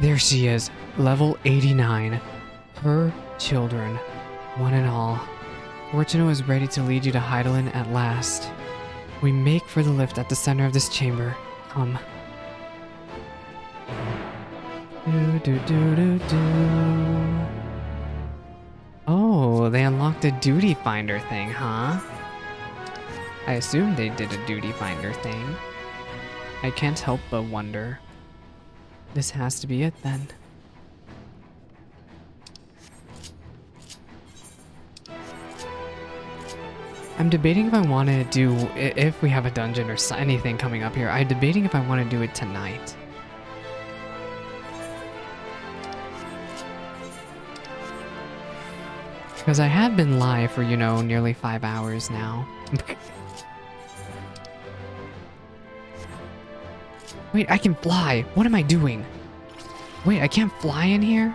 There she is, level 89. Her children, one and all. Fortuno is ready to lead you to Heidelin at last. We make for the lift at the center of this chamber. Come. Oh, they unlocked a duty finder thing, huh? I assumed they did a duty finder thing. I can't help but wonder. This has to be it then. I'm debating if I want to do, if we have a dungeon or anything coming up here, I'm debating if I want to do it tonight. Because I have been live for, you know, nearly 5 hours now. Wait, I can fly! What am I doing? Wait, I can't fly in here?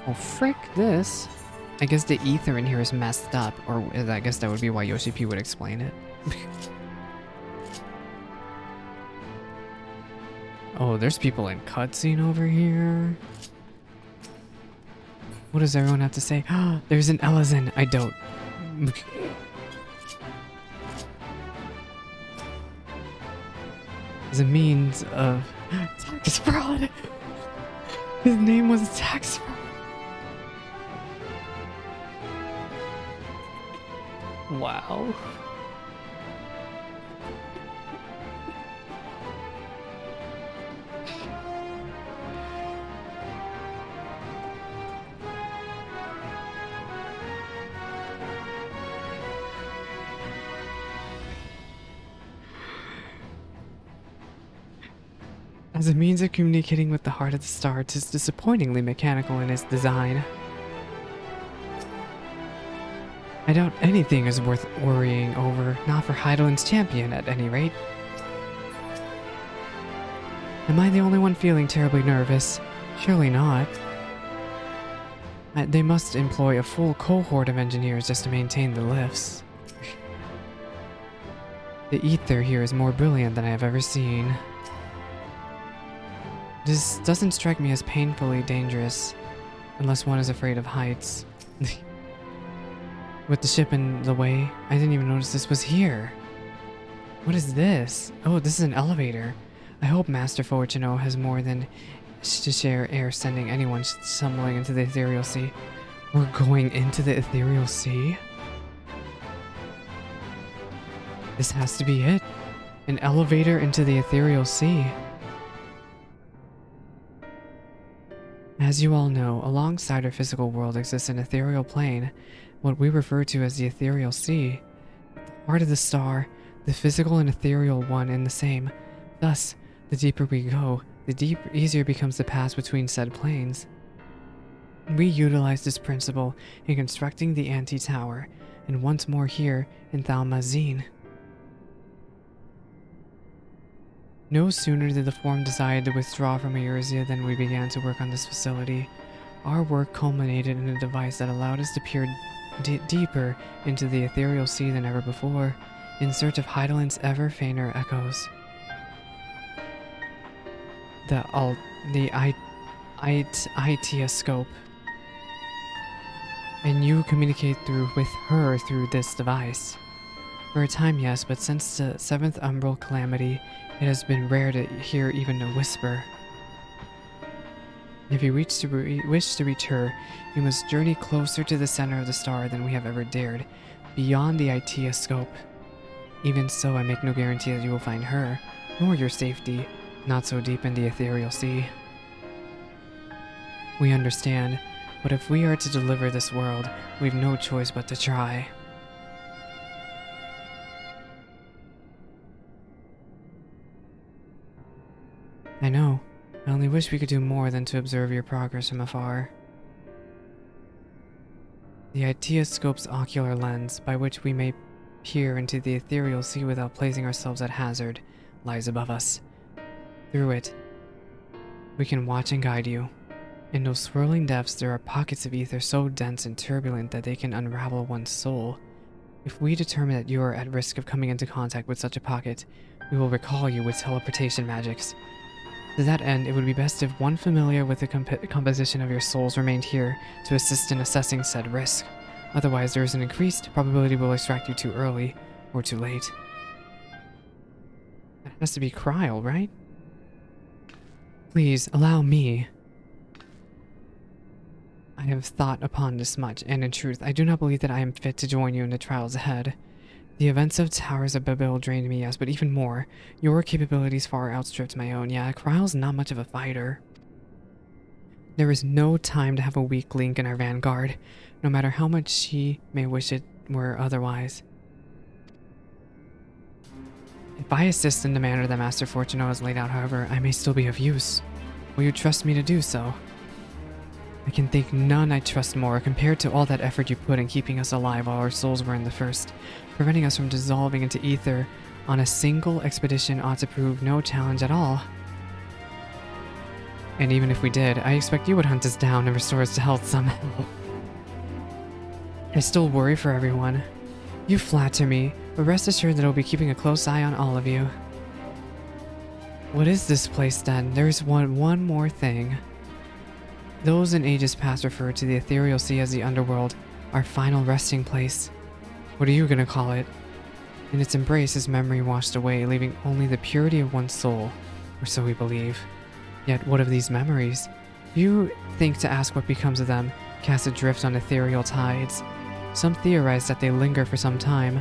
Oh, frick this. I guess the ether in here is messed up, or I guess that would be why Yoshi P would explain it. Oh, there's people in cutscene over here. What does everyone have to say? There's an Elizin. I don't. As a means of tax fraud. His name was tax fraud. Wow. As a means of communicating with the heart of the star, it is disappointingly mechanical in its design. I doubt anything is worth worrying over, not for Heidelin's champion at any rate. Am I the only one feeling terribly nervous? Surely not. They must employ a full cohort of engineers just to maintain the lifts. The ether here is more brilliant than I have ever seen. This doesn't strike me as painfully dangerous, unless one is afraid of heights. With the ship in the way, I didn't even notice this was here. What is this? Oh, this is an elevator. I hope Master Fortuno has more than to share air sending anyone stumbling into the ethereal sea. We're going into the ethereal sea? This has to be it. An elevator into the ethereal sea. As you all know, alongside our physical world exists an ethereal plane, what we refer to as the ethereal sea. The heart of the star, the physical and ethereal one in the same. Thus, the deeper we go, the easier becomes the pass between said planes. We utilize this principle in constructing the anti-tower, and once more here in Thalmazine. No sooner did the Form decide to withdraw from Eorzea than we began to work on this facility. Our work culminated in a device that allowed us to peer deeper into the ethereal sea than ever before, in search of Heidelin's ever fainter echoes. The Aitiascope. And you communicate with her through this device. For a time, yes, but since the 7th Umbral Calamity, it has been rare to hear even a whisper. If you wish to reach her, you must journey closer to the center of the star than we have ever dared, beyond the Aitiascope. Even so, I make no guarantee that you will find her, nor your safety, not so deep in the ethereal sea. We understand, but if we are to deliver this world, we've no choice but to try. I know. I only wish we could do more than to observe your progress from afar. The Aitiascope's ocular lens, by which we may peer into the ethereal sea without placing ourselves at hazard, lies above us. Through it, we can watch and guide you. In those swirling depths, there are pockets of ether so dense and turbulent that they can unravel one's soul. If we determine that you are at risk of coming into contact with such a pocket, we will recall you with teleportation magics. To that end, it would be best if one familiar with the composition of your souls remained here to assist in assessing said risk. Otherwise, there is an increased probability we'll extract you too early or too late. That has to be Kryl, right? Please, allow me. I have thought upon this much, and in truth, I do not believe that I am fit to join you in the trials ahead. The events of Towers of Babel drained me, yes, but even more, your capabilities far outstripped my own. Yeah, Kryl's not much of a fighter. There is no time to have a weak link in our vanguard, no matter how much she may wish it were otherwise. If I assist in the manner that Master Fortuno has laid out, however, I may still be of use. Will you trust me to do so? I can think none I trust more compared to all that effort you put in keeping us alive while our souls were in the first. Preventing us from dissolving into ether on a single expedition ought to prove no challenge at all. And even if we did, I expect you would hunt us down and restore us to health somehow. I still worry for everyone. You flatter me, but rest assured that I'll be keeping a close eye on all of you. What is this place then? There's one more thing. Those in ages past referred to the ethereal sea as the underworld, our final resting place. What are you gonna call it? In its embrace is memory washed away, leaving only the purity of one's soul, or so we believe. Yet what of these memories? Do you think to ask what becomes of them, cast adrift on ethereal tides? Some theorize that they linger for some time.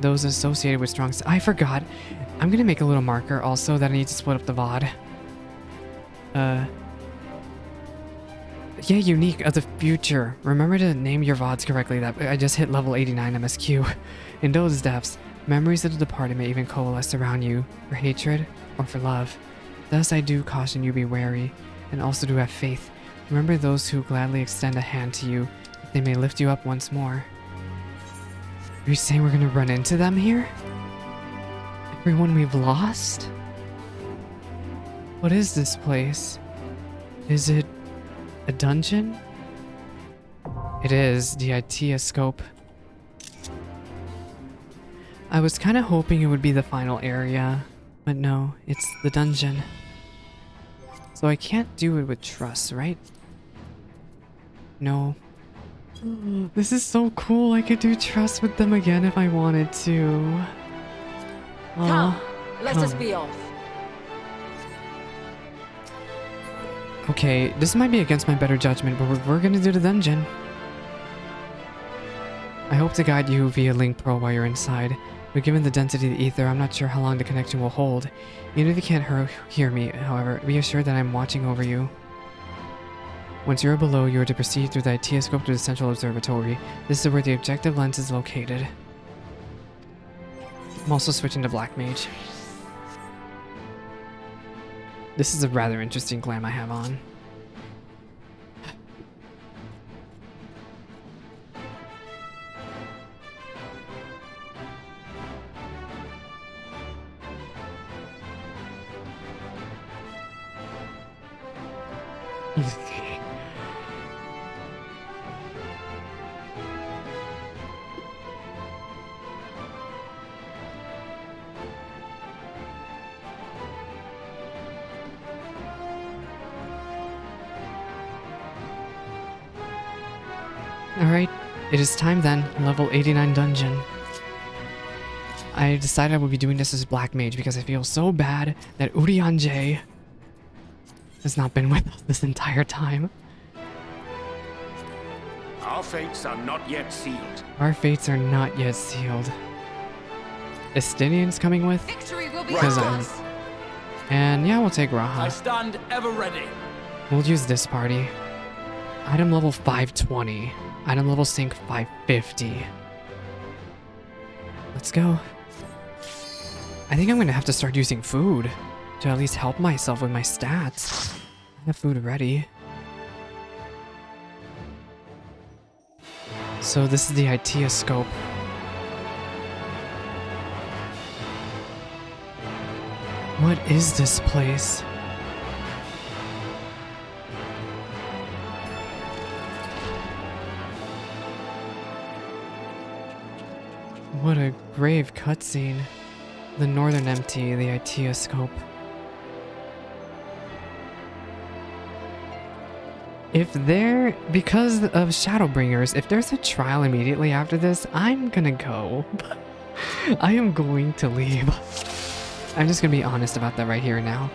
Those associated with strong... I forgot! I'm gonna make a little marker also that I need to split up the VOD. Yeah, unique of the future. Remember to name your VODs correctly. That I just hit level 89 MSQ. In those depths, memories of the departed may even coalesce around you, for hatred or for love. Thus I do caution you be wary, and also do have faith. Remember those who gladly extend a hand to you, that they may lift you up once more. Are you saying we're gonna run into them here? Everyone we've lost? What is this place? Is it a dungeon? It is, the Aitiascope. I was kind of hoping it would be the final area, but no, it's the dungeon. So I can't do it with trust, right? No. This is so cool, I could do trust with them again if I wanted to. Come, let us be off. Okay, this might be against my better judgment, but we're gonna do the dungeon. I hope to guide you via Link Pro while you're inside, but given the density of the ether, I'm not sure how long the connection will hold. Even if you can't hear me, however, be assured that I'm watching over you. Once you're below, you are to proceed through the Aitiascope to the central observatory. This is where the objective lens is located. I'm also switching to Black Mage. This is a rather interesting glam I have on. Alright, it is time then, level 89 dungeon. I decided I would be doing this as Black Mage because I feel so bad that Urianger has not been with us this entire time. Our fates are not yet sealed. Our fates are not yet sealed. Estinian's coming with? Victory will be Because ours. And yeah, we'll take I Raha. stand ever ready. We'll use this party. Item level 520. Item level sync 550. Let's go. I think I'm gonna have to start using food to at least help myself with my stats. I have food ready. So this is the Aitiascope. What is this place? What a grave cutscene. The Northern Empty, the Aitiascope. If there, because of Shadowbringers, if there's a trial immediately after this, I'm gonna go. I am going to leave. I'm just gonna be honest about that right here and now.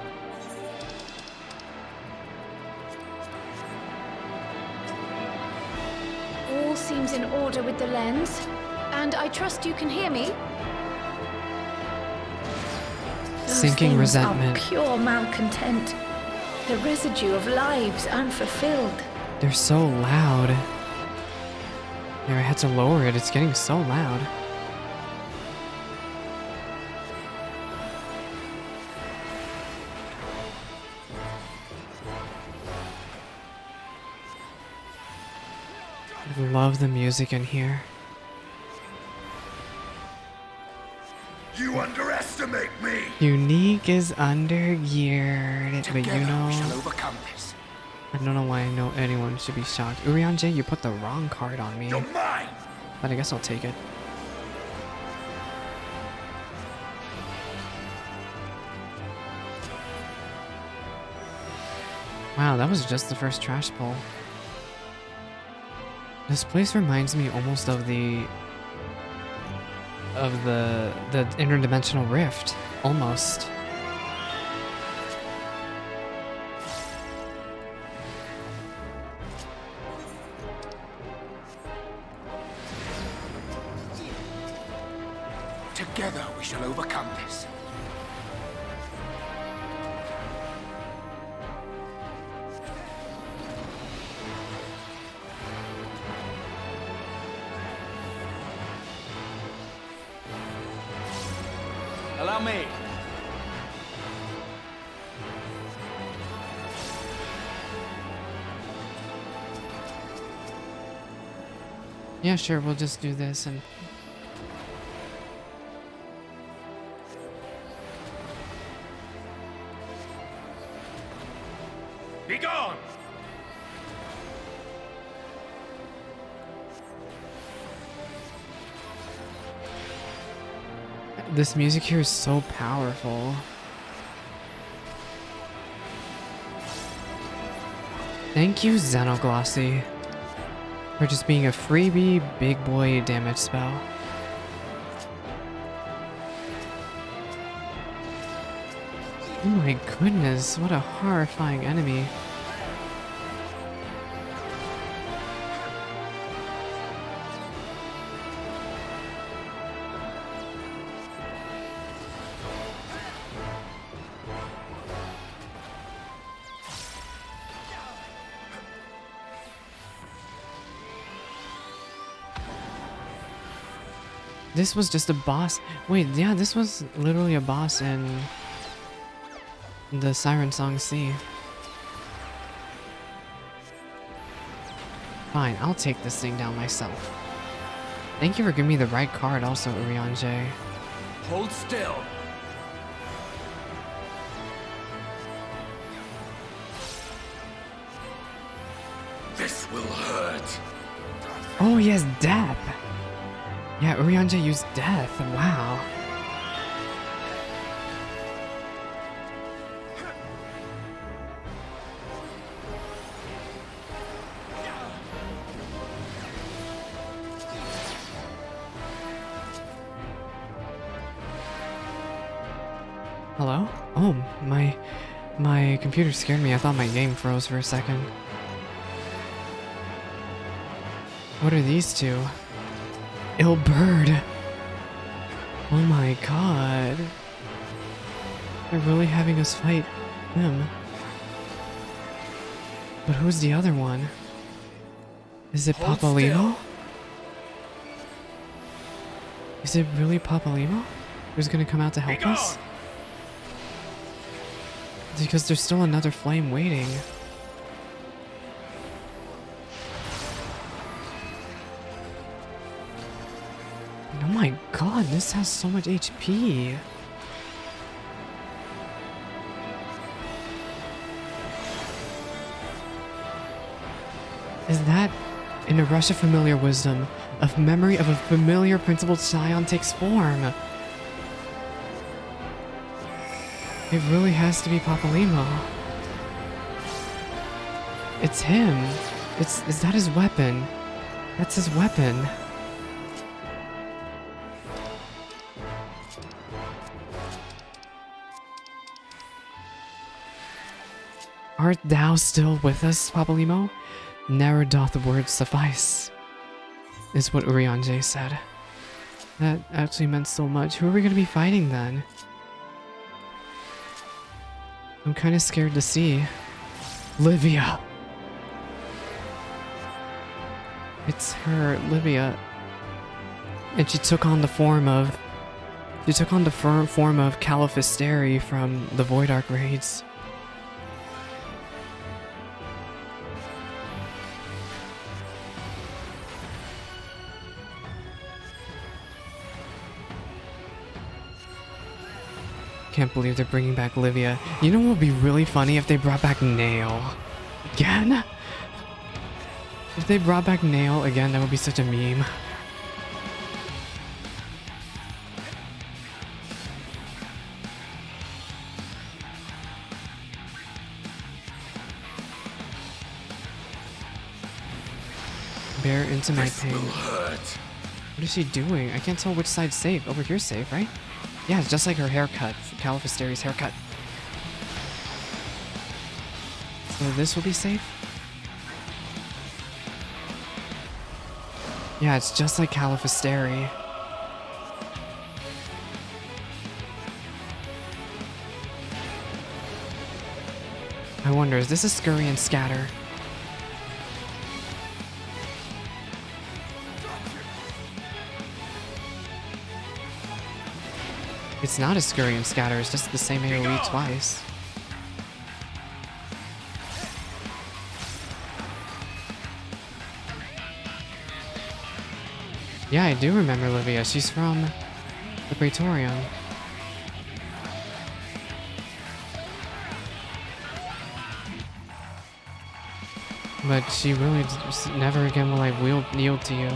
All seems in order with the lens, and I trust you can hear me. Those Sinking things resentment. are pure malcontent. The residue of lives unfulfilled. They're so loud. Yeah, I had to lower it. It's getting so loud. I love the music in here. You underestimate me. Unique is under-geared, but you Together we shall know, overcome this. I don't know why I know anyone should be shocked. Urianger, you put the wrong card on me, You're mine. but I guess I'll take it. Wow, that was just the first trash pull. This place reminds me almost of the interdimensional rift, almost. Together we shall overcome this. Allow me. Yeah, sure, we'll just do this and... Be gone. This music here is so powerful. Thank you, Xenoglossy, for just being a freebie big boy damage spell. Oh my goodness, what a horrifying enemy. This was just a boss. Wait, yeah, this was literally a boss in the Siren Song Sea. Fine, I'll take this thing down myself. Thank you for giving me the right card also, Urianger. Hold still. This will hurt. Oh, he has death. Yeah, Urianger used death. Wow. Hello? Oh, my computer scared me. I thought my game froze for a second. What are these two? Ill Bird. Oh my god. They're really having us fight him. But who's the other one? Is it Hold Papalimo? still. Is it really Papalimo who's gonna come out to Be help us? gone. Because there's still another flame waiting. Oh my god, this has so much HP. Is that, in a rush of familiar wisdom, a memory of a familiar principled scion takes form? It really has to be Papalimo. It's him. Is that his weapon? That's his weapon. Art thou still with us, Papalymo? Ne'er doth the word suffice, is what Urianger said. That actually meant so much. Who are we gonna be fighting then? I'm kind of scared to see. Livia! It's her, Livia. And she took on the form of... She took on the form of Califisteri from the Void Ark raids. Can't believe they're bringing back Livia. You know what would be really funny if they brought back Nail again? If they brought back Nail again, that would be such a meme. Bear into my pain. What is she doing? I can't tell which side's safe. Over here's safe, right? Yeah, it's just like her haircut. Califisteri's haircut. So this will be safe? Yeah, it's just like Califisteri. I wonder, is this a scurry and scatter? It's not a scurry and scatter, it's just the same AoE twice. Yeah, I do remember Livia. She's from the Praetorium. But she really just never again will I yield to you.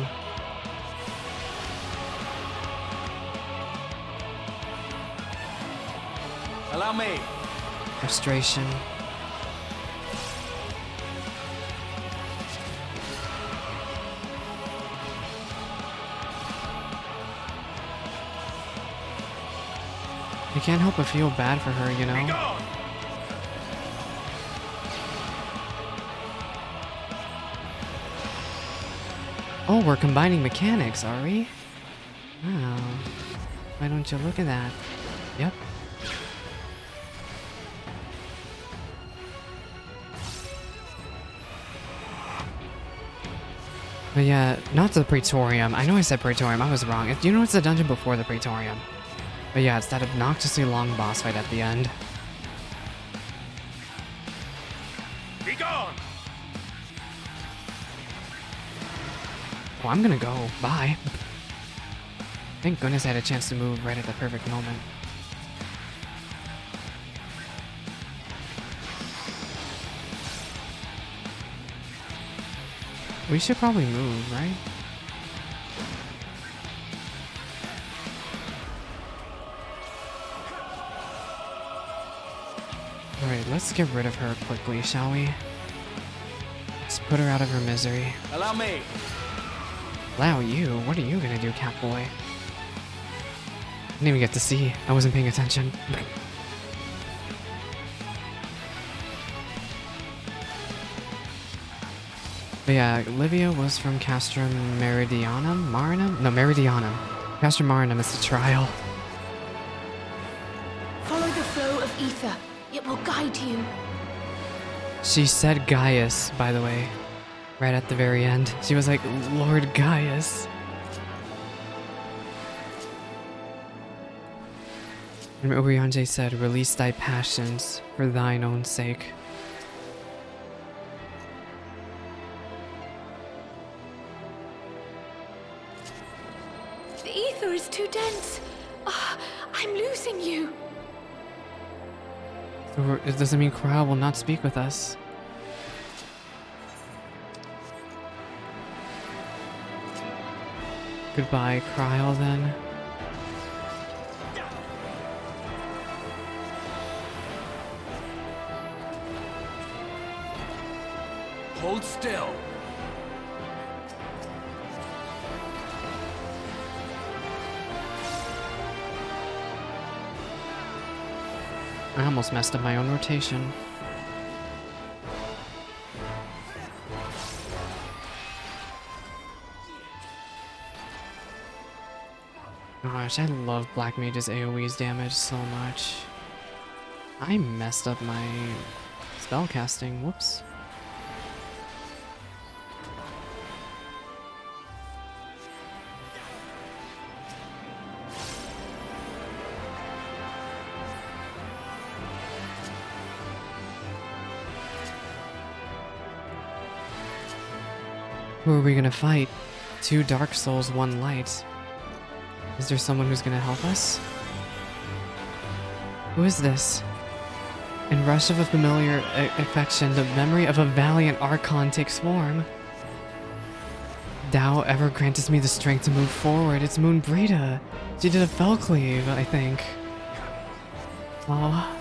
Allow me. Frustration. You can't help but feel bad for her, you know? Oh, we're combining mechanics, are we? Wow. Why don't you look at that? Yep. But yeah, not the Praetorium. I know I said Praetorium, I was wrong. You know it's the dungeon before the Praetorium. But yeah, it's that obnoxiously long boss fight at the end. Be gone. Oh, I'm gonna go. Bye. Thank goodness I had a chance to move right at the perfect moment. We should probably move, right? Alright, let's get rid of her quickly, shall we? Let's put her out of her misery. Allow me. Allow you? What are you gonna do, Catboy? I didn't even get to see. I wasn't paying attention. But yeah, Livia was from Castrum Meridianum? Marinum? No, Meridianum. Castrum Marinum is the trial. Follow the flow of ether. It will guide you. She said Gaius, by the way. Right at the very end. She was like, Lord Gaius. And Urianger said, release thy passions for thine own sake. The ether is too dense. Ah, I'm losing you. So it doesn't mean Kral will not speak with us. Goodbye, Krile, then. Hold still. I almost messed up my own rotation. Gosh, I love Black Mage's AoE's damage so much. I messed up my spell casting. Whoops. Who are we gonna fight? 2 Dark Souls, 1 Light. Is there someone who's gonna help us? Who is this? In rush of a familiar affection, the memory of a valiant Archon takes form. Thou ever grantest me the strength to move forward. It's Moon Brita. She did a fell cleave, I think. Oh.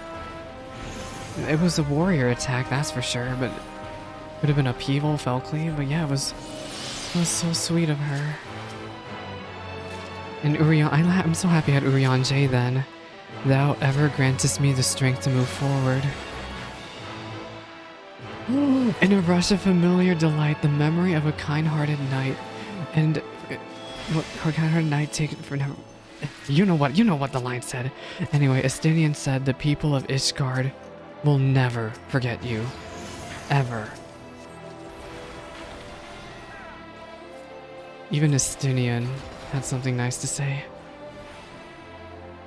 It was a warrior attack, that's for sure, but could have been upheaval, fell cleave, but yeah, it was so sweet of her. And Urian, I'm so happy I had Urian J then. Thou ever grantest me the strength to move forward. In a rush of familiar delight, the memory of a kind-hearted knight, and what her kind-hearted knight take for never. You know what the line said. Anyway, Estinian said the people of Ishgard will never forget you, ever. Even Estinian had something nice to say.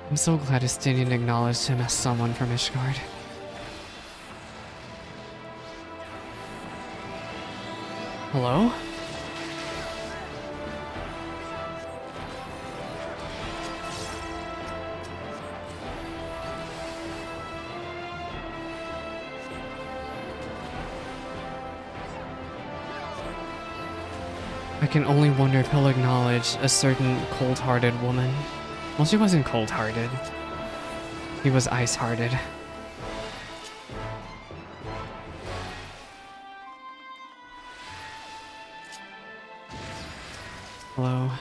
I'm so glad Estinian acknowledged him as someone from Ishgard. Hello? I can only wonder if he'll acknowledge a certain cold-hearted woman. Well, she wasn't cold-hearted. He was ice-hearted. Hello.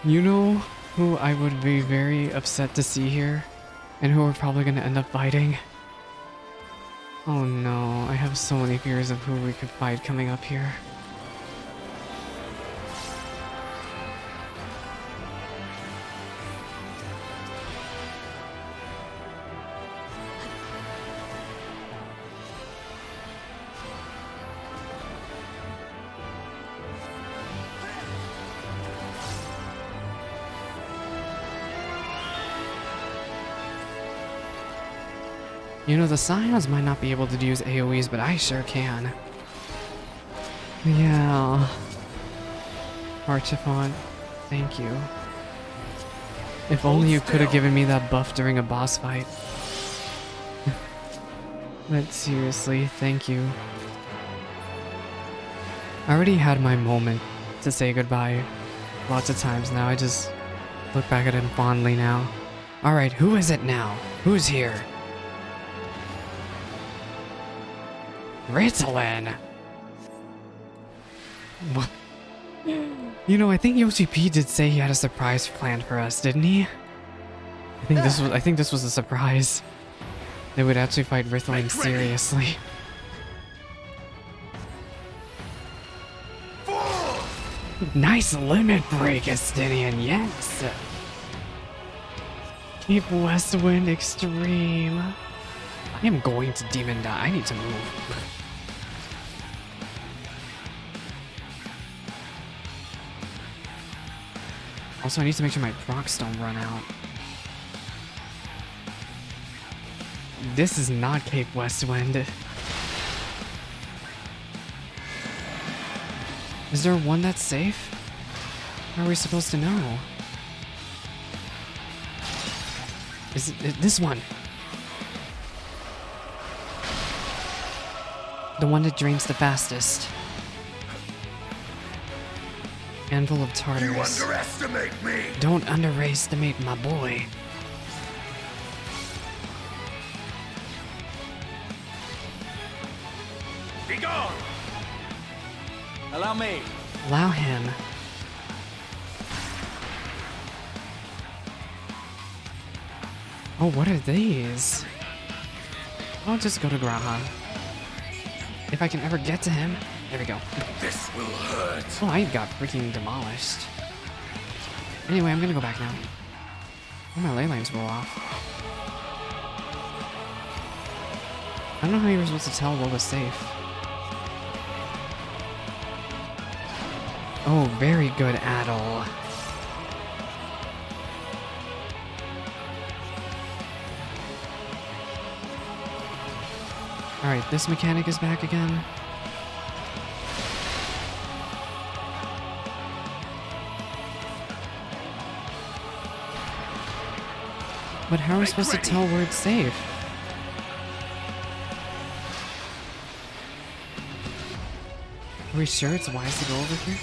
You know who I would be very upset to see here? And who we're probably gonna end up fighting? Oh no, I have so many fears of who we could fight coming up here. You know, the Scions might not be able to use AoEs, but I sure can. Yeah. Archifont, thank you. If only you could have given me that buff during a boss fight. But seriously, thank you. I already had my moment to say goodbye lots of times now. I just look back at it fondly now. Alright, who is it now? Who's here? Ritalin! What? You know, I think Yoshi P did say he had a surprise planned for us, didn't he? I think this was a surprise. They would actually fight Ritalin seriously. Nice limit break, Estinian, yes! Keep Westwind Extreme. I am going to Demon Die. I need to move. Also, I need to make sure my procs don't run out. This is not Cape Westwind. Is there one that's safe? How are we supposed to know? Is it this one? The one that drains the fastest. Anvil of Tartarus. You underestimate me. Don't underestimate my boy. Be gone! Allow me. Allow him. Oh, what are these? I'll just go to Graha. If I can ever get to him. There we go. This will hurt. Oh, I got freaking demolished. Anyway, I'm gonna go back now. Oh, my ley lines roll off. I don't know how you were supposed to tell what was safe. Oh, very good, Adel. Alright, this mechanic is back again. But how are we supposed to tell where it's safe? Are we sure it's wise to go over here?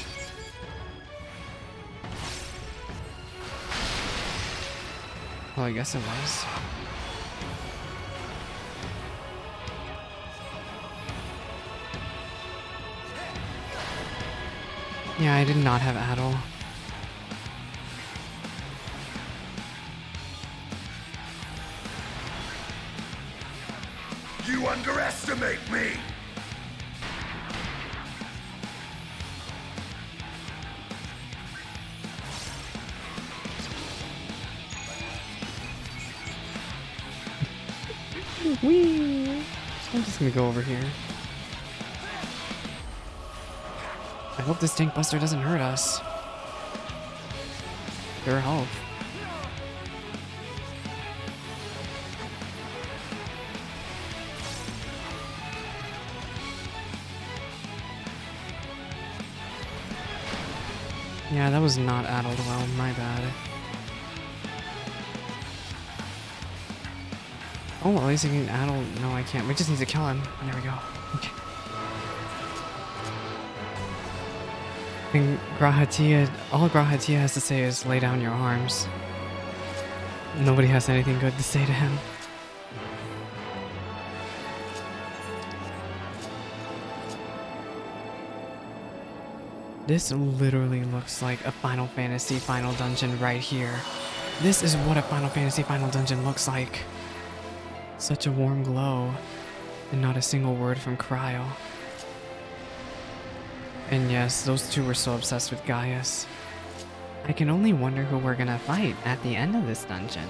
Well, I guess it was. Yeah, I did not have Adel. You underestimate me! Whee! I'm just gonna go over here. I hope this tank buster doesn't hurt us. Pure health. Yeah, that was not addled well, my bad. Oh, at least I can addle. No, I can't. We just need to kill him. There we go. Okay. And Grahatia, all Grahatia has to say is lay down your arms. Nobody has anything good to say to him. This literally looks like a Final Fantasy final dungeon right here. This is what a Final Fantasy final dungeon looks like. Such a warm glow, and not a single word from Cryo. And yes, those two were so obsessed with Gaius. I can only wonder who we're gonna fight at the end of this dungeon.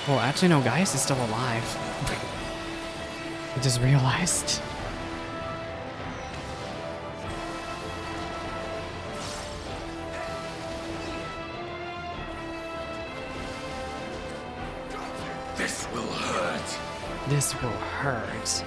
Well, actually no, Gaius is still alive. I just realized. This will hurt. This will hurt.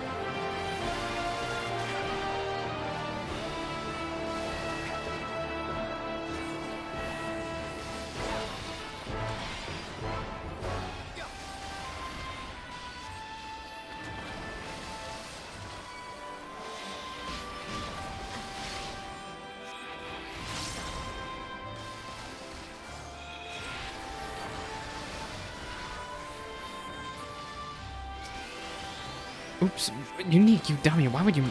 Oops, Unique, you dummy, why would you...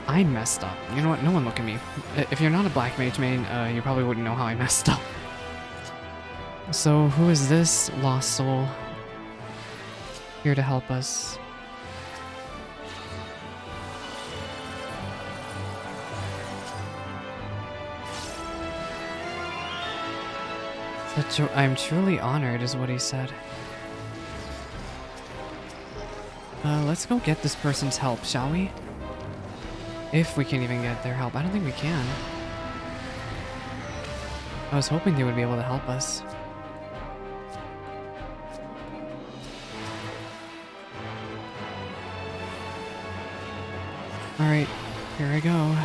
I messed up. You know what, no one look at me. If you're not a Black Mage main, you probably wouldn't know how I messed up. So, who is this lost soul? Here to help us. I'm truly honored, is what he said. Let's go get this person's help, shall we? If we can even get their help. I don't think we can. I was hoping they would be able to help us. Alright, here I go.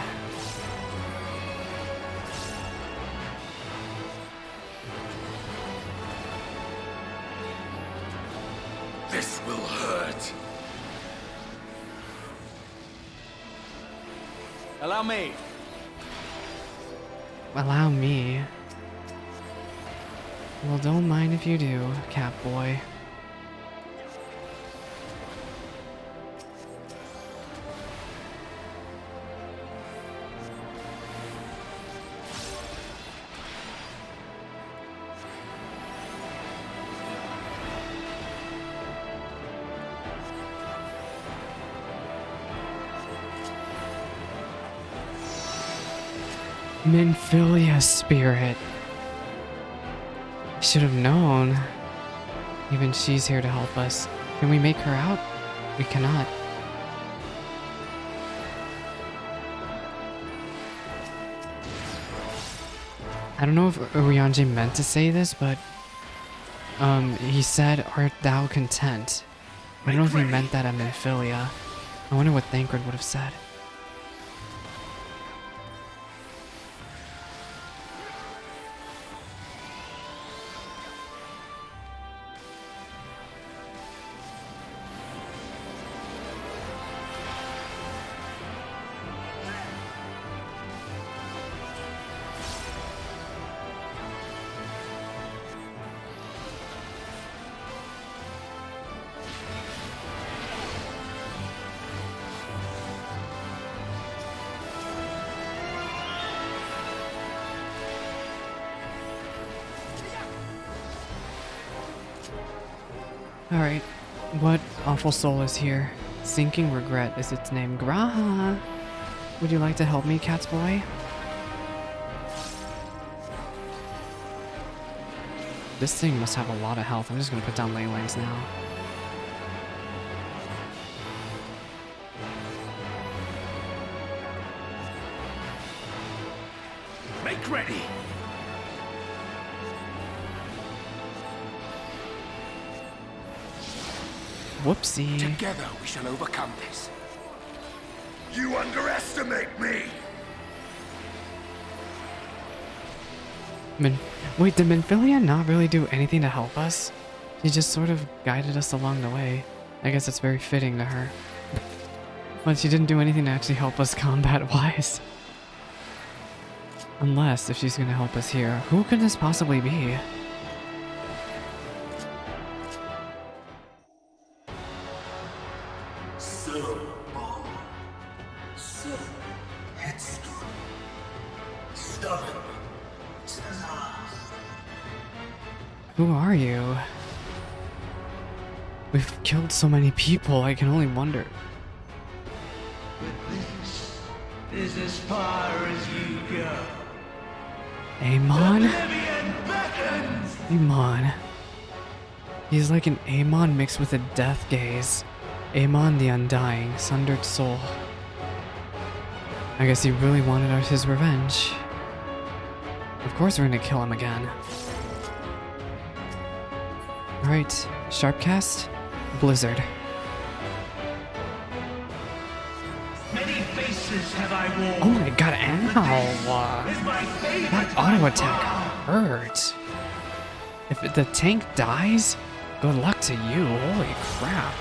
This will hurt. Allow me. Allow me. Well, don't mind if you do, Catboy. Minfilia spirit. I should have known. Even she's here to help us. Can we make her out? We cannot. I don't know if Urianji meant to say this, but he said, "Art thou content?" I don't know if he meant that at Minfilia. I wonder what Thancred would have said. Alright, what awful soul is here? Sinking Regret is its name. Graha! Would you like to help me, cat's boy? This thing must have a lot of health. I'm just gonna put down ley lines now. Make ready. Whoopsie. Together we shall overcome this. You underestimate me. Wait, did Minfilia not really do anything to help us? She just sort of guided us along the way. I guess it's very fitting to her. But she didn't do anything to actually help us combat-wise. Unless, if she's gonna help us here, who could this possibly be? Who are you? We've killed so many people, I can only wonder. This is as far as you go. Amon? Oblivion beckons! Amon. He's like an Amon mixed with a death gaze. Amon the Undying, sundered soul. I guess he really wanted his revenge. Of course we're gonna kill him again. Alright, Sharpcast, Blizzard. Many faces have I worn. Oh my god, ow! Is my favorite That auto attack hurt. If the tank dies, good luck to you. Holy crap.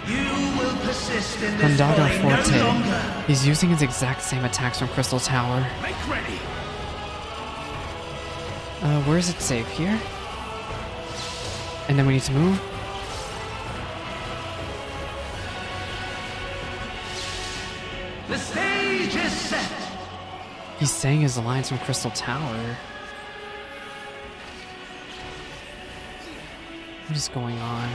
You will persist in this Condaga folly no Forte. longer. He's using his exact same attacks from Crystal Tower. Make ready. Where is it safe? Here? And then we need to move? The stage is set. He's saying his lines from Crystal Tower. What is going on?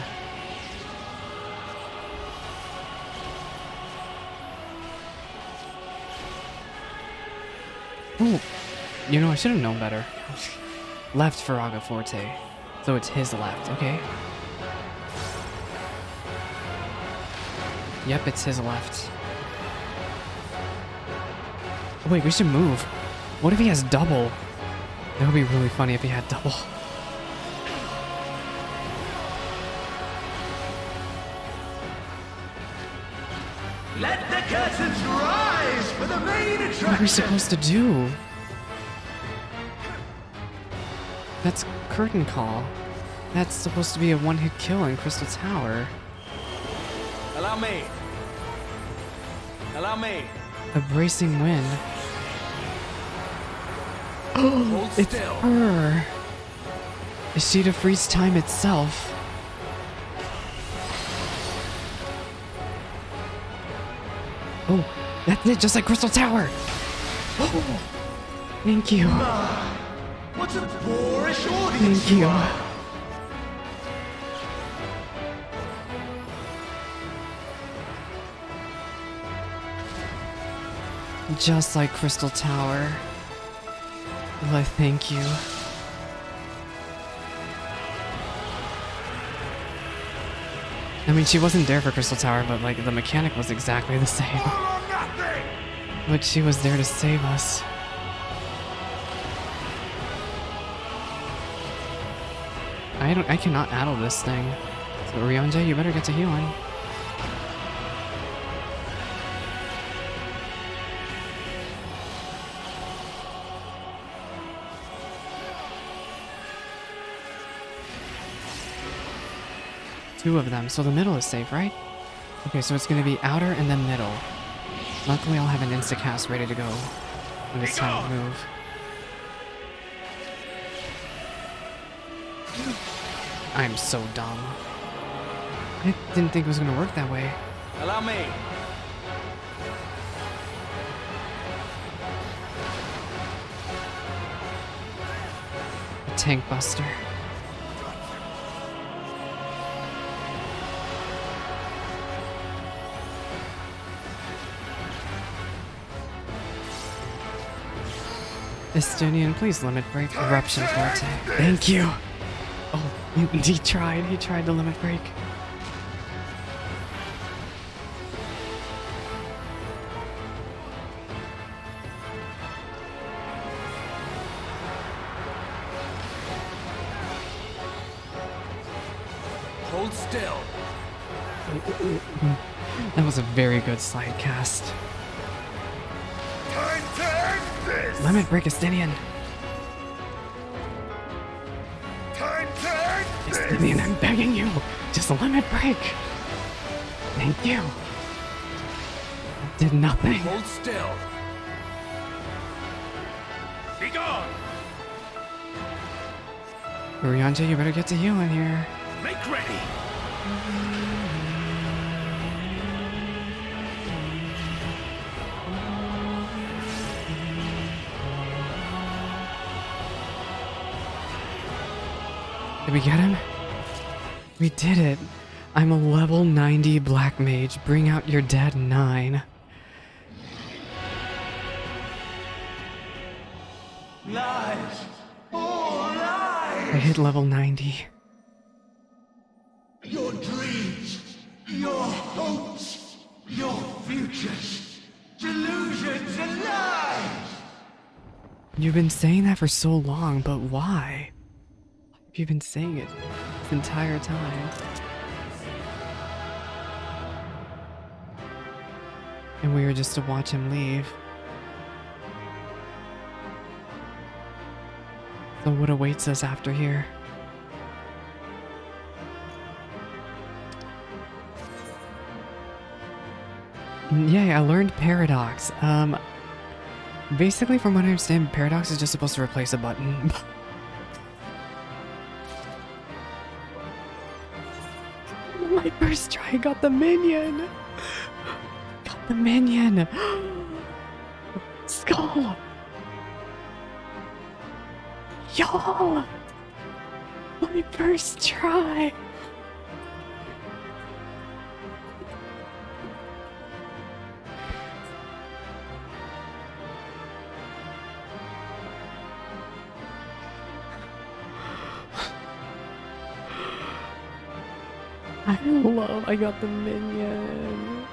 Ooh, you know, I should have known better. Left for Aga Forte. So it's his left, okay. Yep, it's his left. Oh, wait, we should move. What if he has double? That would be really funny if he had double. Let the curtains rise for the main attraction. What are we supposed to do? That's Curtain Call. That's supposed to be a one-hit kill in Crystal Tower. Allow me. Allow me. A bracing wind. Hold It's still. her. Is she to freeze time itself? Oh, that's it, just like Crystal Tower. Oh, thank you. What a boorish audience Thank you. are. Just like Crystal Tower. Well, thank you. I mean, she wasn't there for Crystal Tower, but like the mechanic was exactly the same. All or nothing! But she was there to save us. I cannot addle this thing. So Ryonja, you better get to healing. Two of them, so the middle is safe, right? Okay, so it's gonna be outer and then middle. Luckily, I'll have an insta-cast ready to go when it's time to move. I'm so dumb. I didn't think it was gonna work that way. Allow me. Tank buster. Estonian, please limit break eruption forte. Thank you. Oh, he tried. He tried to limit break. Hold still. That was a very good slide cast. Time to end this! Limit break, Estonian. Time to end this! Estonian, I'm begging you. Just limit break. Thank you. That did nothing. Hold still. Be gone. Ryonja, you better get to healing here. Make ready. Did we get him? We did it. I'm a level 90 black mage. Bring out your dead 9. Lies. All lies. I hit level 90. Your dreams. Your hopes. Your futures. Delusions and lies. You've been saying that for so long, but why? Why have you been saying it this entire time? And we were just to watch him leave. So what awaits us after here? Yay, I learned Paradox. Basically from what I understand, Paradox is just supposed to replace a button. My first try got the minion! Got the minion! Skull! Y'all! My first try! I got the minion.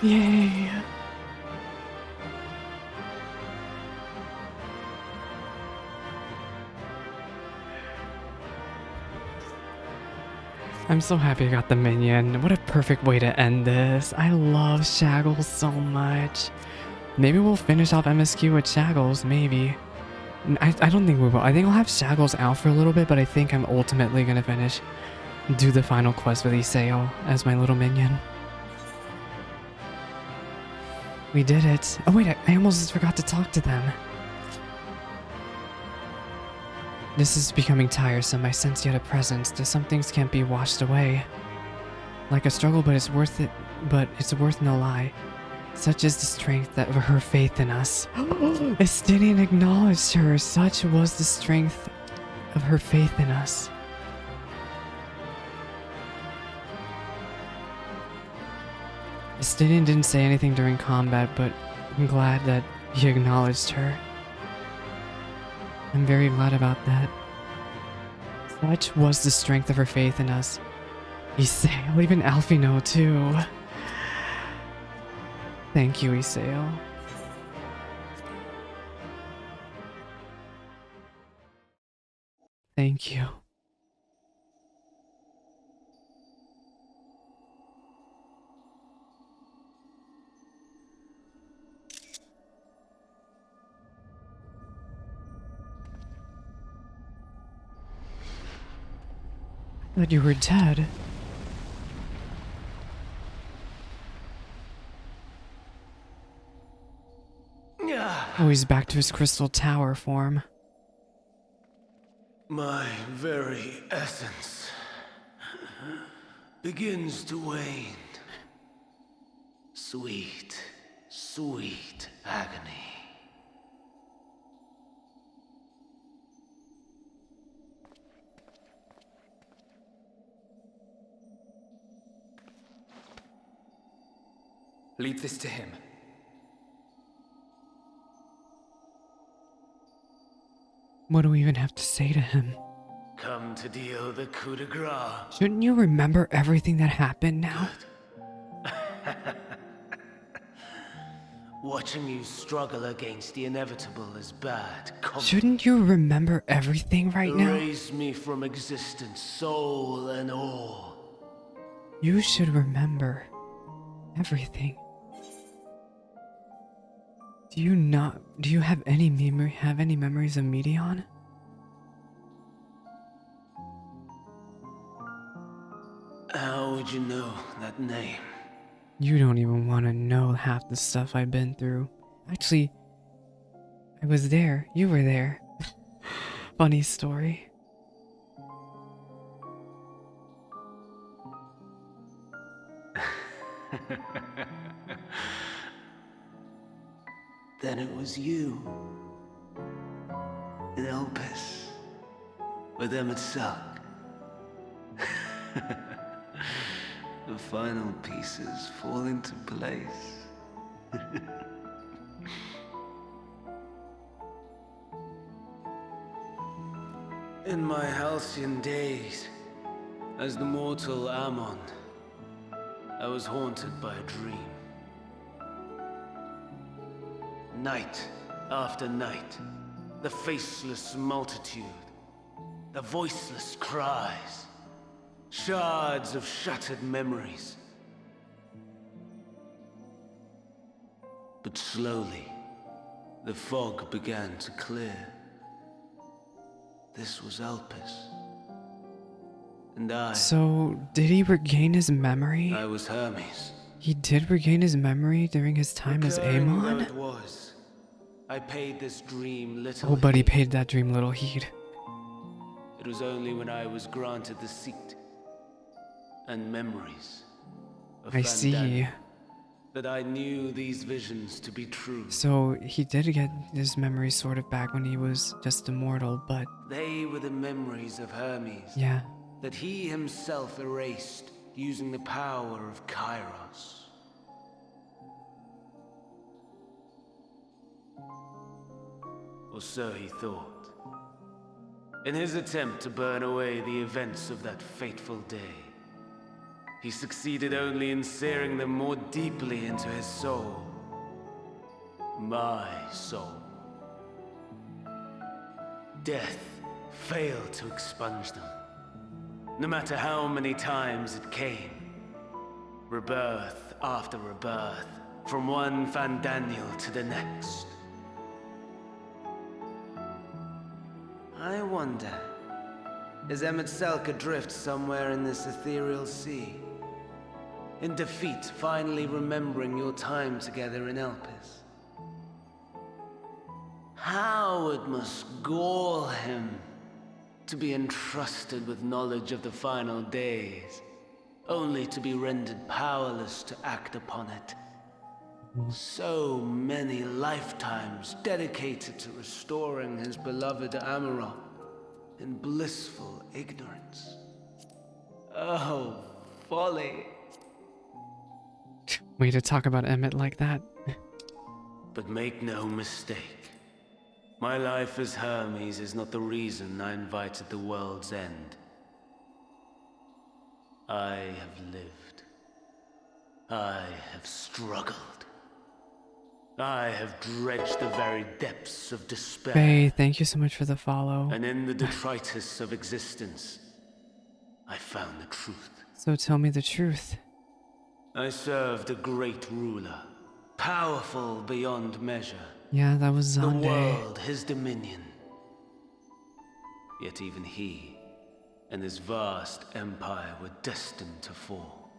Yay. I'm so happy I got the minion. What a perfect way to end this. I love Shaggles so much. Maybe we'll finish off MSQ with Shaggles, maybe. I don't think we will. I think I'll have Shaggles out for a little bit, but I think I'm ultimately gonna do the final quest with Iseo as my little minion. We did it. Oh wait, I almost forgot to talk to them. This is becoming tiresome. I sense yet a presence. That some things can't be washed away. Like a struggle, but it's worth it. But it's worth no lie. Such is the strength of her faith in us. Estinian acknowledged her. Such was the strength of her faith in us. Estinian didn't say anything during combat, but I'm glad that he acknowledged her. I'm very glad about that. Such was the strength of her faith in us. Isael, even Alfie know too. Thank you, Isael. Thank you. I thought you were dead. Oh, he's back to his crystal tower form. My very essence begins to wane. Sweet, sweet agony. Leave this to him. What do we even have to say to him? Come to deal the coup de grace. Shouldn't you remember everything that happened now? Watching you struggle against the inevitable is bad. Shouldn't you remember everything right now? Erase me from existence, soul and all. You should remember everything. Do you have any memories of Medion? How would you know that name? You don't even want to know half the stuff I've been through. Actually, I was there. You were there. Funny story. Then it was you. In Elpis. With Aitiascope. The final pieces fall into place. In my halcyon days, as the mortal Ammon, I was haunted by a dream. Night after night, the faceless multitude, the voiceless cries, shards of shattered memories. But slowly, the fog began to clear. This was Elpis. And So, did he regain his memory? I was Hermes. He did regain his memory during his time as Recurring though Amon? it was, I paid this dream little Oh, but he heed. paid that dream little heed. It was only when I was granted the seat and memories of I see. Vandana that I knew these visions to be true. So, he did get his memory sort of back when he was just immortal, but They were the memories of Hermes yeah. that he himself erased using the power of Kairos. Or so he thought. In his attempt to burn away the events of that fateful day, he succeeded only in searing them more deeply into his soul. My soul. Death failed to expunge them, no matter how many times it came. Rebirth after rebirth, from one Fandaniel to the next. I wonder, is Aitiascope adrift somewhere in this ethereal sea? In defeat, finally remembering your time together in Elpis? How it must gall him To be entrusted with knowledge of the final days, only to be rendered powerless to act upon it. So many lifetimes dedicated to restoring his beloved Amaral in blissful ignorance. Oh, folly. Way to talk about Emmett like that. But make no mistake, my life as Hermes is not the reason I invited the world's end. I have lived. I have struggled. I have dredged the very depths of despair. Faye, thank you so much for the follow. And in the detritus of existence, I found the truth. So tell me the truth. I served a great ruler, powerful beyond measure. Yeah, that was The Zonde. world, his dominion. Yet even he and his vast empire were destined to fall,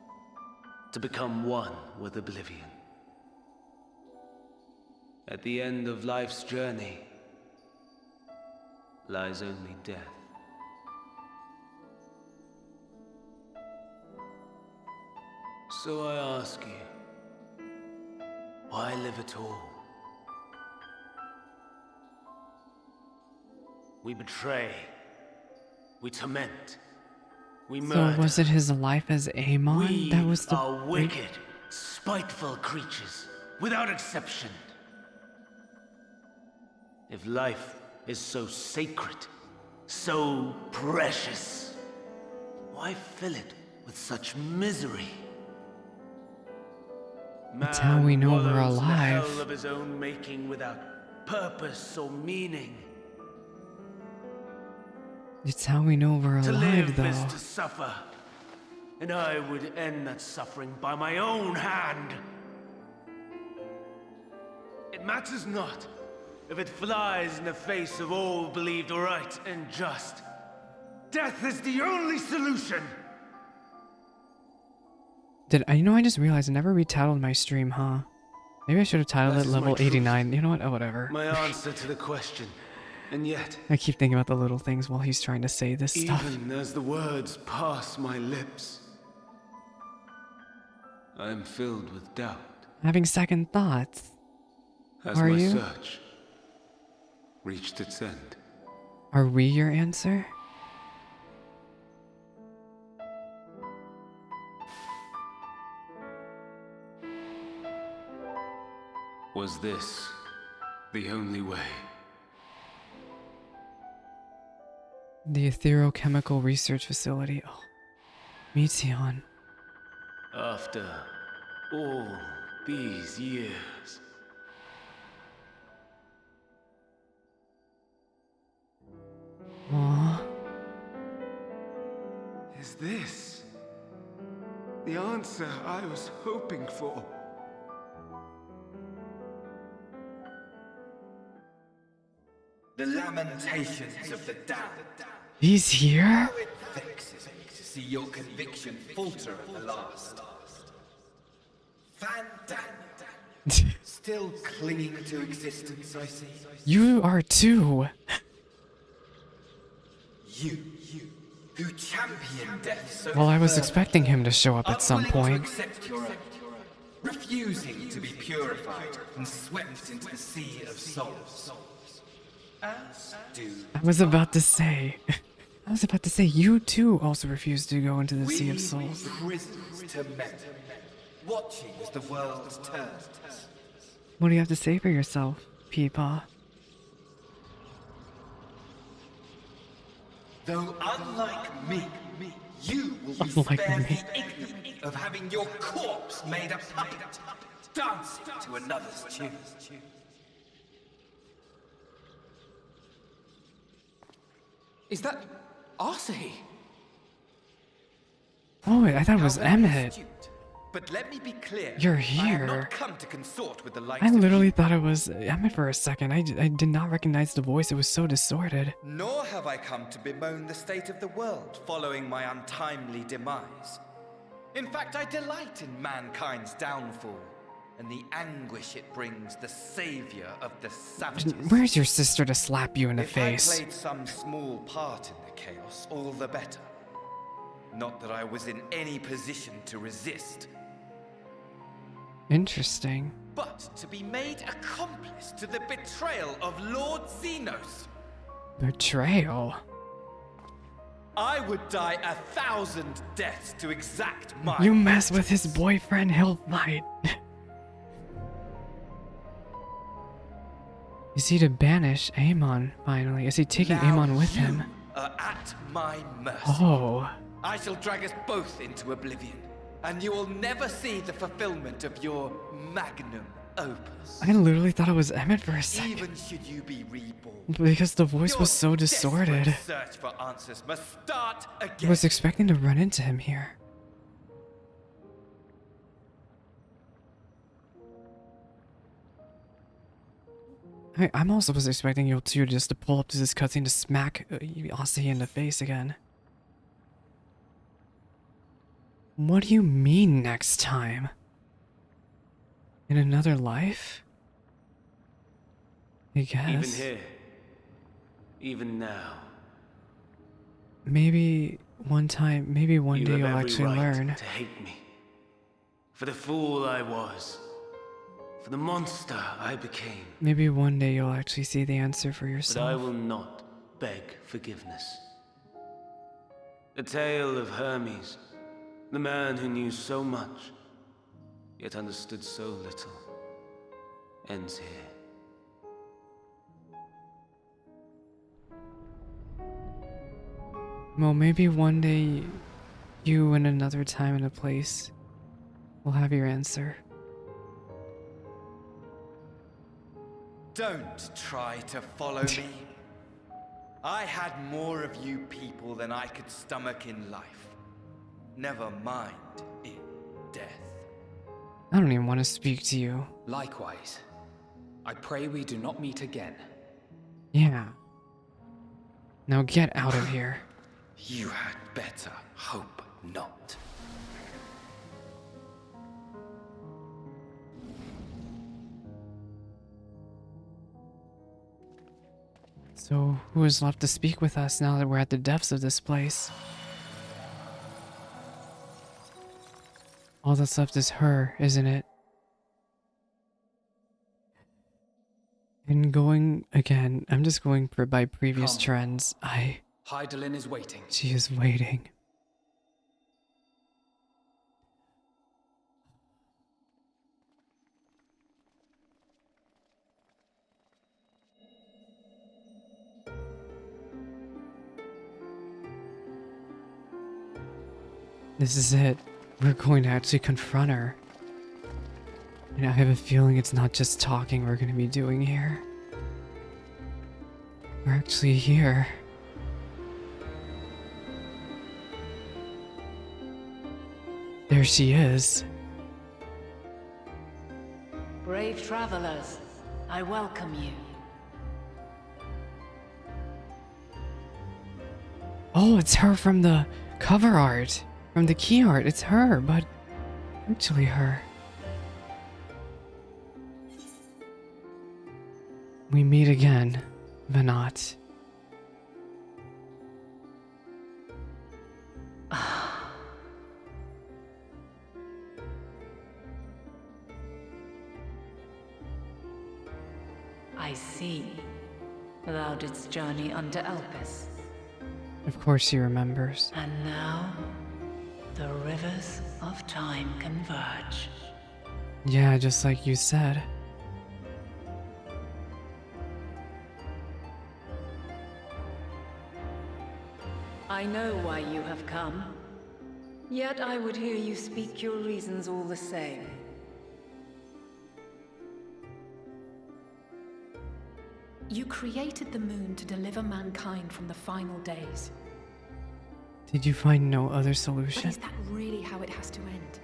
to become one with oblivion. At the end of life's journey lies only death. So I ask you, why live at all? We betray, we torment, we murder. So was it his life as Amon We that was the are wicked, spiteful creatures, without exception. If life is so sacred, so precious, why fill it with such misery? That's how we know we're wallows in the alive. hell of his own making without purpose or meaning. It's how we know we're To alive, live is though. to suffer, and I would end that suffering by my own hand. It matters not if it flies in the face of all believed right and just. Death is the only solution. I just realized I never retitled my stream, huh? Maybe I should have titled That it is my level truth. 89. You know what? Oh, whatever. My answer to the question, and yet, I keep thinking about the little things while he's trying to say this stuff. even as the words pass my lips, I am filled with doubt. Having second thoughts. Has Are my you? search reached its end? Are we your answer? Was this the only way? The Etherochemical Research Facility. Oh, Meteon. After all these years, Aww. is this the answer I was hoping for? The lamentations of the damned. He's here? How it vexes me to see your conviction falter at the last. Van Daniel, still clinging to existence, I see. You are too. You, who champion death so Well, I was firmly, expecting him to show up at some unwilling point. to accept your own, refusing to be purified and swept into the sea of souls. As do I was about to say. You too also refuse to go into the Sea of we Souls. prisoners to men, watching as the world turns. What do you have to say for yourself, Peepaw? Though unlike me, you will be Unlike spared me. the ignominy of having your corpse made a puppet, dancing to another's tune. Is that Arcee? Oh, wait, I thought it was How very Emmett. astute. But let me be clear. You're I have here. not come to consort with the likes I of literally you, thought it was Emmett for a second. I did not recognize the voice. It was so distorted. nor have I come to bemoan the state of the world following my untimely demise. In fact, I delight in mankind's downfall, and the anguish it brings the savior of the savages. Where's your sister to slap you in the If face? I played some small part in the chaos, all the better. Not that I was in any position to resist, Interesting. but to be made accomplice to the betrayal of Lord Xenos. Betrayal. I would die 1,000 deaths to exact my You mess with his boyfriend, he'll fight. Is he to banish Amon, finally? Is he taking Now Amon with you him? are at my mercy. Oh. I shall drag us both into oblivion, and you will never see the fulfillment of your magnum opus. I literally thought it was Emmett for a second. Even should you be reborn, Because the voice your was so distorted. desperate search for answers must start I again. was expecting to run into him here. I'm also was expecting you two just to pull up to this cutscene to smack Asahi in the face again. What do you mean next time? In another life? I guess. Even here. Even now. Maybe one time, maybe one day You you'll have every actually right learn. to hate me. For the fool I was. For the monster I became. Maybe one day you'll actually see the answer for But I yourself. will not beg forgiveness. The tale of Hermes, the man who knew so much, yet understood so little, ends here. Well, maybe one day you in another time and a place will have your answer. Don't try to follow me. I had more of you people than I could stomach in life. Never mind in death. I don't even want to speak to you. Likewise. I pray we do not meet again. Yeah. Now get out of here. You had better hope not. So, who is left to speak with us now that we're at the depths of this place? All that's left is her, isn't it? And going again, I'm just going by previous Come. trends. Heidelin is waiting. She is waiting. This is it. We're going to actually confront her. And I have a feeling it's not just talking we're going to be doing here. We're actually here. There she is. Brave travelers, I welcome you. Oh, it's her from the cover art. From the key art. It's her, but actually her. We meet again, Venat. I see. Thou didst journey under Elpis. Of course she remembers. And now, the rivers of time converge. Yeah, just like you said. I know why you have come. Yet I would hear you speak your reasons all the same. You created the moon to deliver mankind from the final days. Did you find no other But solution? is that really how it has to end?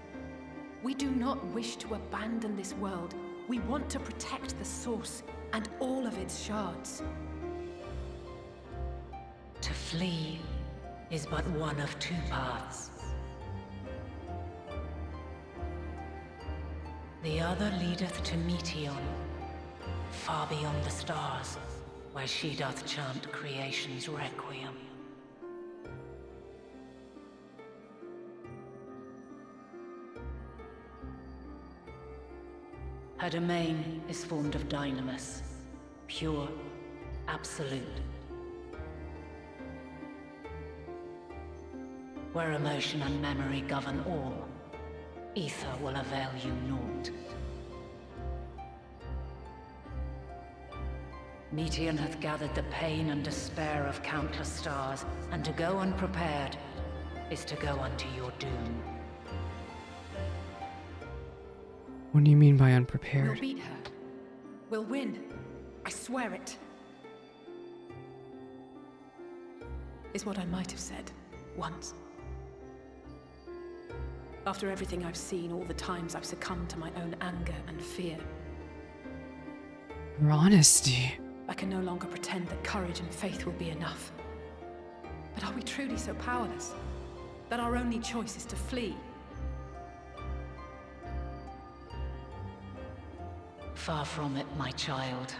We do not wish to abandon this world. We want to protect the source and all of its shards. To flee is but one of two paths. The other leadeth to Meteon, far beyond the stars, where she doth chant creation's requiem. Her domain is formed of dynamis, pure, absolute. Where emotion and memory govern all, ether will avail you naught. Meteon hath gathered the pain and despair of countless stars, and to go unprepared is to go unto your doom. What do you mean by We'll unprepared? beat her. We'll win. I swear it. Is what I might have said once. After everything I've seen, all the times I've succumbed to my own anger and fear, Her honesty. I can no longer pretend that courage and faith will be enough. But are we truly so powerless that our only choice is to flee? Far from it, my child.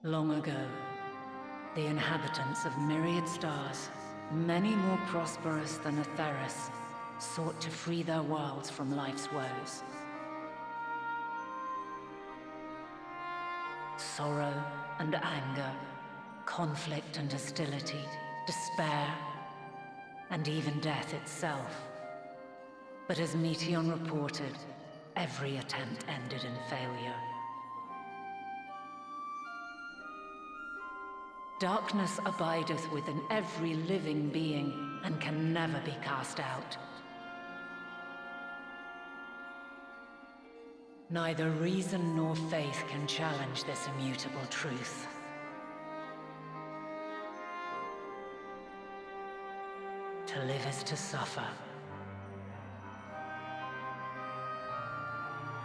Long ago, the inhabitants of myriad stars, many more prosperous than Atheris, sought to free their worlds from life's woes. Sorrow and anger, conflict and hostility, despair, and even death itself. But as Meteon reported, every attempt ended in failure. Darkness abideth within every living being, and can never be cast out. Neither reason nor faith can challenge this immutable truth. To live is to suffer.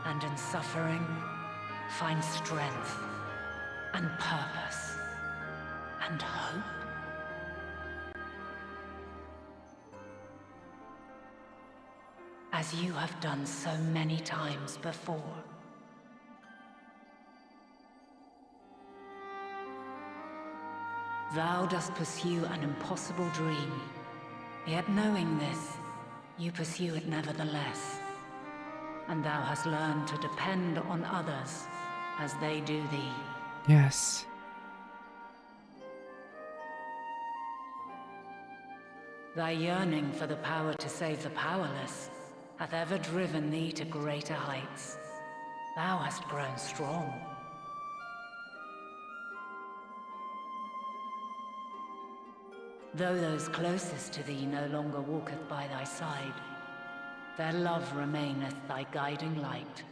And in suffering, find strength and purpose and hope. As you have done so many times before. Thou dost pursue an impossible dream. Yet knowing this, you pursue it nevertheless. And thou hast learned to depend on others as they do thee. Yes. Thy yearning for the power to save the powerless hath ever driven thee to greater heights. Thou hast grown strong. Though those closest to thee no longer walketh by thy side, their love remaineth thy guiding light.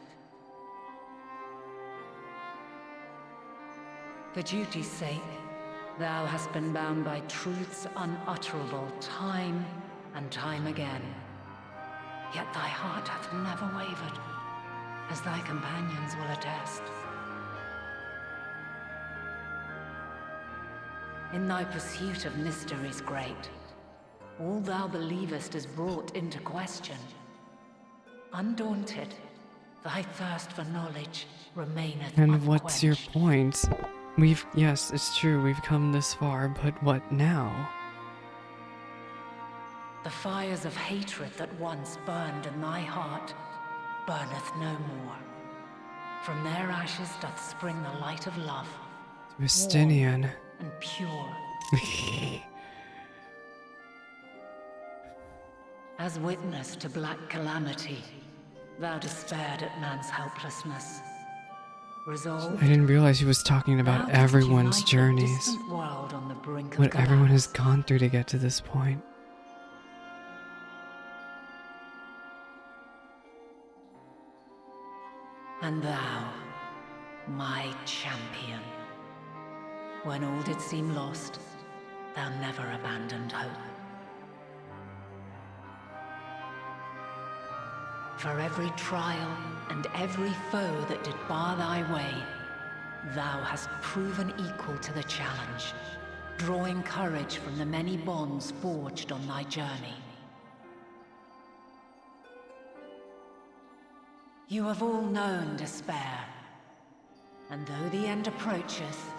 For duty's sake, thou hast been bound by truths unutterable time and time again. Yet thy heart hath never wavered, as thy companions will attest. In thy pursuit of mysteries great, all thou believest is brought into question. Undaunted, thy thirst for knowledge remaineth And what's your unquenched. point? Yes, it's true, we've come this far, but what now? The fires of hatred that once burned in thy heart burneth no more. From their ashes doth spring the light of love, Justinian. and pure. As witness to black calamity, thou despaired at man's helplessness. Resolved, I didn't realize he was talking thou about didst everyone's unite a journeys. distant world on the brink of What everyone has collapse. gone through to get to this point. And thou, my champion, when all did seem lost, thou never abandoned hope. For every trial and every foe that did bar thy way, thou hast proven equal to the challenge, drawing courage from the many bonds forged on thy journey. You have all known despair, and though the end approacheth,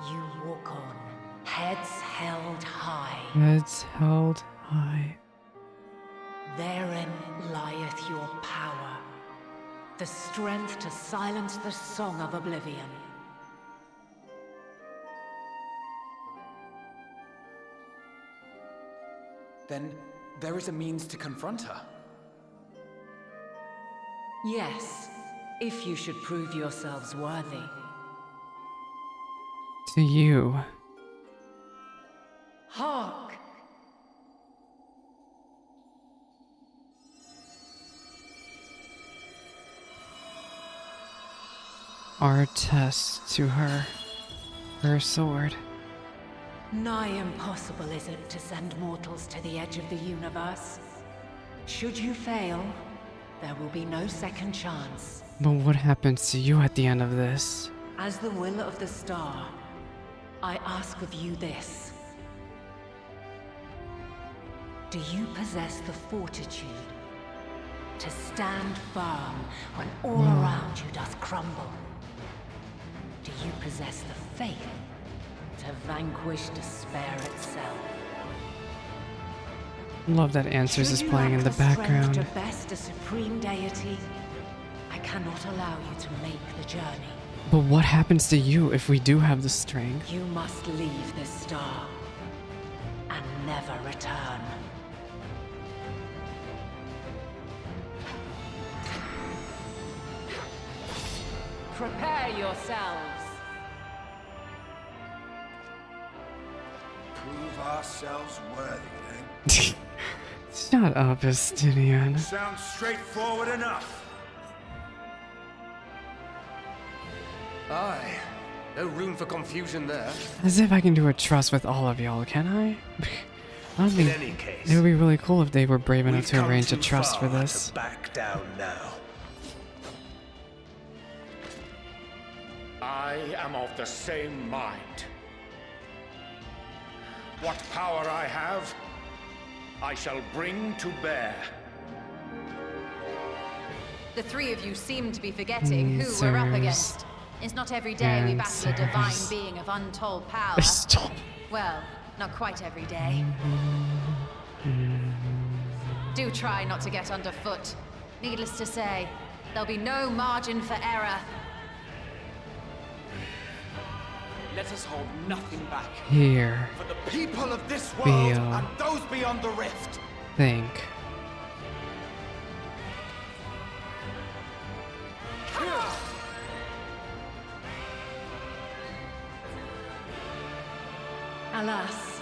you walk on, heads held high. Heads held high. Therein lieth your power, the strength to silence the song of oblivion. Then there is a means to confront her. Yes, if you should prove yourselves worthy. To you. Hark! Our test to her. Her sword. Nigh impossible is it to send mortals to the edge of the universe. Should you fail, there will be no second chance. But what happens to you at the end of this? As the will of the star, I ask of you this. Do you possess the fortitude to stand firm when all around you doth crumble? Do you possess the faith to vanquish despair itself? Love that Answers is Should you playing in lack the background. strength to best a supreme deity, I cannot allow you to make the journey. But what happens to you if we do have the strength? You must leave this star and never return. Prepare yourselves. Prove ourselves worthy, then. Shut up, Estinian. Sounds straightforward enough. Aye. No room for confusion there. As if I can do a trust with all of y'all, can I? I don't In think any case, it would be really cool if they were brave enough we've to come arrange a too trust for far this. to back down now. I am of the same mind. What power I have, I shall bring to bear. The three of you seem to be forgetting who we're up Answers. against. It's not every day we battle a divine Answers. being of untold power. Stop. Well, not quite every day. Do try not to get underfoot. Needless to say, there'll be no margin for error. Let us hold nothing back. Here. For the people of this world Feel. and those beyond the rift. Think. Alas,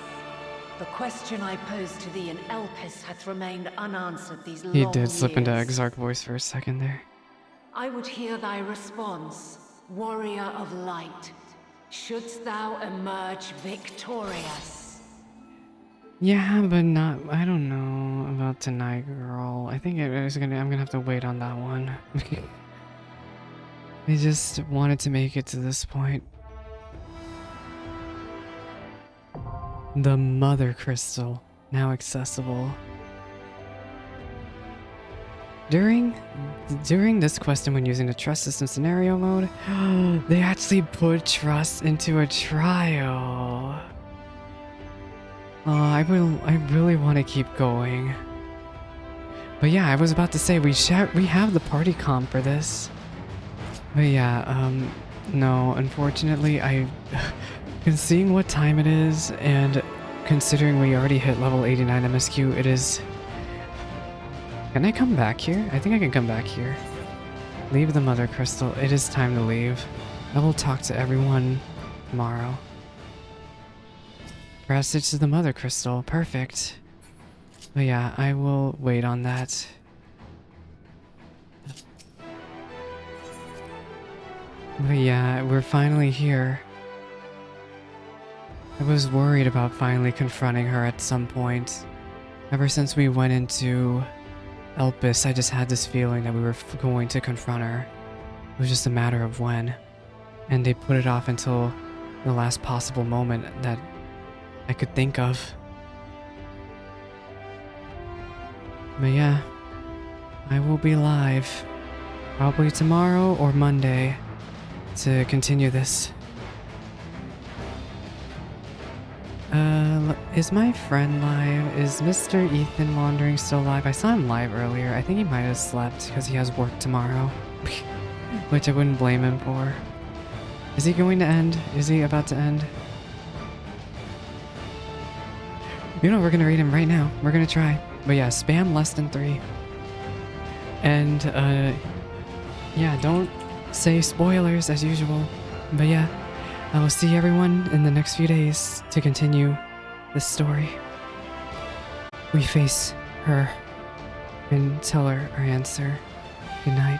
the question I posed to thee in Elpis hath remained unanswered these long He did slip into years. Exarch voice for a second there. I would hear thy response, warrior of light. Shouldst thou emerge victorious? Yeah, but not. I don't know about tonight, girl. I think I'm gonna have to wait on that one. I just wanted to make it to this point. The Mother Crystal, now accessible. During this quest and when using the trust system scenario mode, they actually put trust into a trial. I really want to keep going. But yeah, I was about to say we have the party comp for this. But yeah, no, unfortunately, seeing what time it is and considering we already hit level 89 MSQ, it is. Can I come back here? I think I can come back here. Leave the Mother Crystal. It is time to leave. I will talk to everyone tomorrow. Passage to the Mother Crystal. Perfect. But yeah, I will wait on that. But yeah, we're finally here. I was worried about finally confronting her at some point. Ever since we went into Elpis, I just had this feeling that we were going to confront her. It was just a matter of when. And they put it off until the last possible moment that I could think of. But yeah, I will be live probably tomorrow or Monday to continue this. Is my friend live? Is Mr. Ethan Wandering still live? I saw him live earlier. I think he might have slept because he has work tomorrow. Which I wouldn't blame him for. Is he going to end? Is he about to end? You know, we're gonna read him right now. We're gonna try. But yeah, spam less than 3. And, yeah, don't say spoilers as usual. But yeah, I will see everyone in the next few days to continue this story. We face her and tell her our answer. Good night.